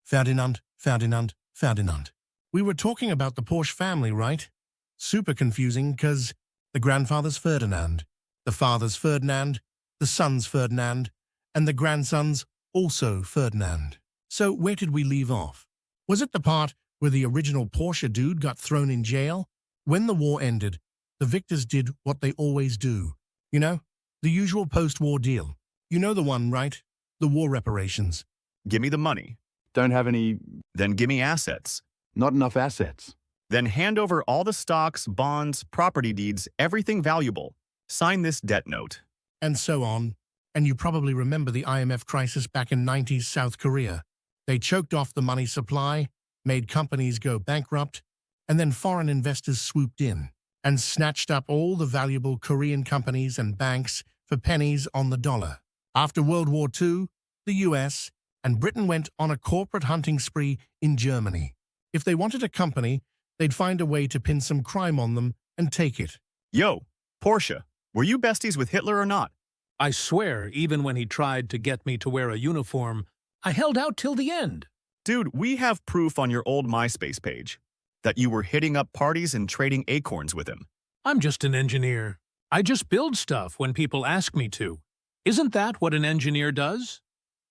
Ferdinand, Ferdinand, Ferdinand. We were talking about the Porsche family, right? Super confusing because the grandfather's Ferdinand, the father's Ferdinand, the son's Ferdinand, and the grandson's also Ferdinand. So where did we leave off? Was it the part where the original Porsche dude got thrown in jail? When the war ended, the victors did what they always do. You know, the usual post-war deal. You know the one, right? The war reparations. Give me the money. Don't have any... Then give me assets. Not enough assets. Then hand over all the stocks, bonds, property deeds, everything valuable. Sign this debt note. And so on. And you probably remember the IMF crisis back in 90s South Korea. They choked off the money supply, made companies go bankrupt, and then foreign investors swooped in and snatched up all the valuable Korean companies and banks for pennies on the dollar. After World War II, the US and Britain went on a corporate hunting spree in Germany. If they wanted a company, they'd find a way to pin some crime on them and take it. Yo, Porsche, were you besties with Hitler or not? I swear, even when he tried to get me to wear a uniform, I held out till the end. Dude, we have proof on your old MySpace page that you were hitting up parties and trading acorns with him. I'm just an engineer. I just build stuff when people ask me to. Isn't that what an engineer does?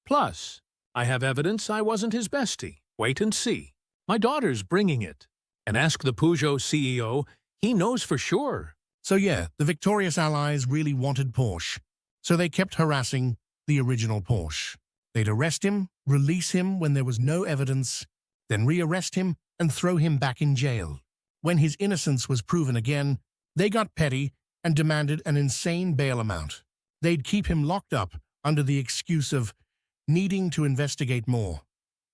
Plus, I have evidence I wasn't his bestie. Wait and see. My daughter's bringing it. And ask the Peugeot CEO, he knows for sure. So yeah, the victorious Allies really wanted Porsche. So they kept harassing the original Porsche. They'd arrest him, release him when there was no evidence, then rearrest him and throw him back in jail. When his innocence was proven again, they got petty and demanded an insane bail amount. They'd keep him locked up under the excuse of needing to investigate more,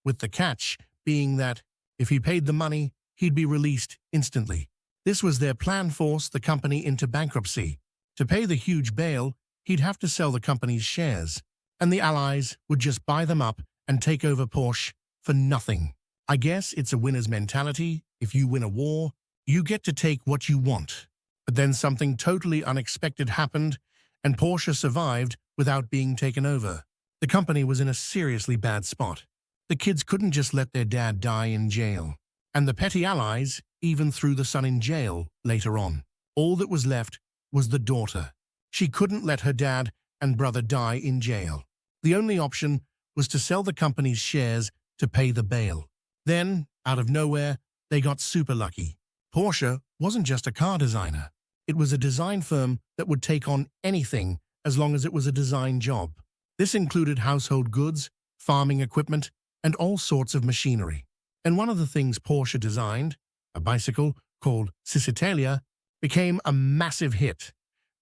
with the catch being that if he paid the money, he'd be released instantly. This was their plan to force the company into bankruptcy. To pay the huge bail, he'd have to sell the company's shares, and the Allies would just buy them up and take over Porsche for nothing. I guess it's a winner's mentality. If you win a war, you get to take what you want. But then something totally unexpected happened, and Porsche survived without being taken over. The company was in a seriously bad spot. The kids couldn't just let their dad die in jail. And the petty Allies even threw the son in jail later on. All that was left was the daughter. She couldn't let her dad and brother die in jail. The only option was to sell the company's shares to pay the bail. Then, out of nowhere, they got super lucky. Porsche wasn't just a car designer. It was a design firm that would take on anything as long as it was a design job. This included household goods, farming equipment, and all sorts of machinery. And one of the things Porsche designed, a bicycle called Cicitalia, became a massive hit.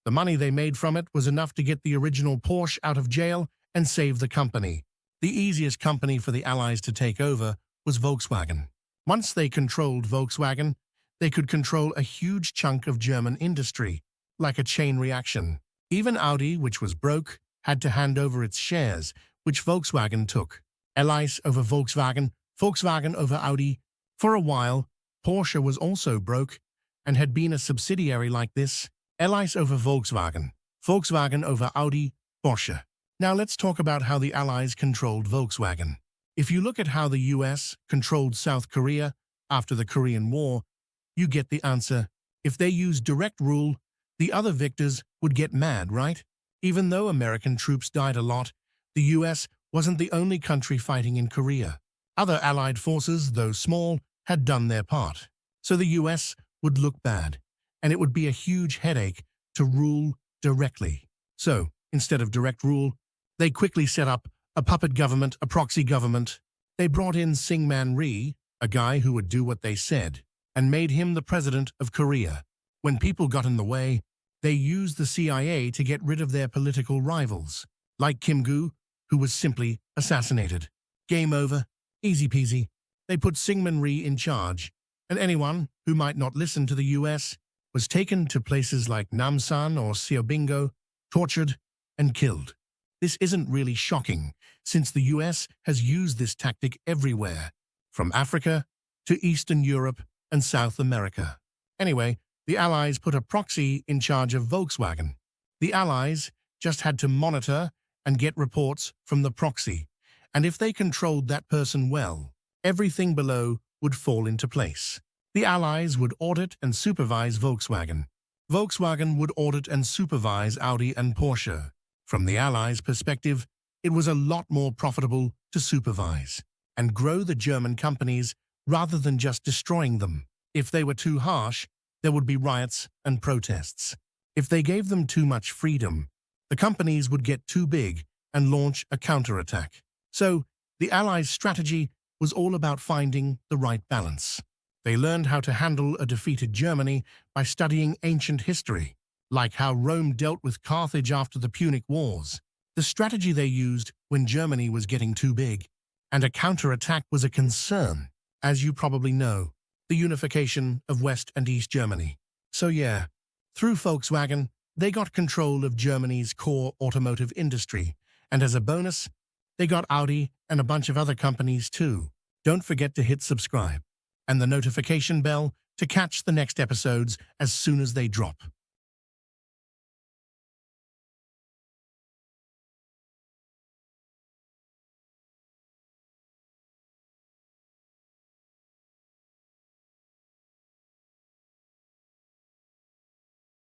The money they made from it was enough to get the original Porsche out of jail and save the company. The easiest company for the Allies to take over was Volkswagen. Once they controlled Volkswagen, they could control a huge chunk of German industry, like a chain reaction. Even Audi, which was broke, had to hand over its shares, which Volkswagen took. Allies over Volkswagen, Volkswagen over Audi. For a while, Porsche was also broke and had been a subsidiary like this. Allies over Volkswagen, Volkswagen over Audi, Porsche. Now let's talk about how the Allies controlled Volkswagen. If you look at how the US controlled South Korea after the Korean War, you get the answer. If they used direct rule, the other victors would get mad, right? Even though American troops died a lot, the US wasn't the only country fighting in Korea. Other Allied forces, though small, had done their part. So the US would look bad, and it would be a huge headache to rule directly. So, instead of direct rule, they quickly set up a puppet government, a proxy government. They brought in Syngman Rhee, a guy who would do what they said, and made him the president of Korea. When people got in the way, they used the CIA to get rid of their political rivals, like Kim Gu, who was simply assassinated. Game over, easy peasy. They put Syngman Rhee in charge, and anyone who might not listen to the US was taken to places like Namsan or Seobingo, tortured and killed. This isn't really shocking, since the US has used this tactic everywhere, from Africa to Eastern Europe and South America. Anyway, the Allies put a proxy in charge of Volkswagen. The Allies just had to monitor and get reports from the proxy, And if they controlled that person well, everything below would fall into place. The Allies would audit and supervise Volkswagen. Volkswagen would audit and supervise Audi and Porsche. From the Allies' perspective, it was a lot more profitable to supervise and grow the German companies rather than just destroying them. If they were too harsh, there would be riots and protests. If they gave them too much freedom, the companies would get too big and launch a counterattack. So, the Allies' strategy was all about finding the right balance. They learned how to handle a defeated Germany by studying ancient history, like how Rome dealt with Carthage after the Punic Wars, the strategy they used when Germany was getting too big, and a counterattack was a concern, as you probably know, the unification of West and East Germany. So yeah, through Volkswagen, they got control of Germany's core automotive industry, and as a bonus, they got Audi and a bunch of other companies too. Don't forget to hit subscribe and the notification bell to catch the next episodes as soon as they drop.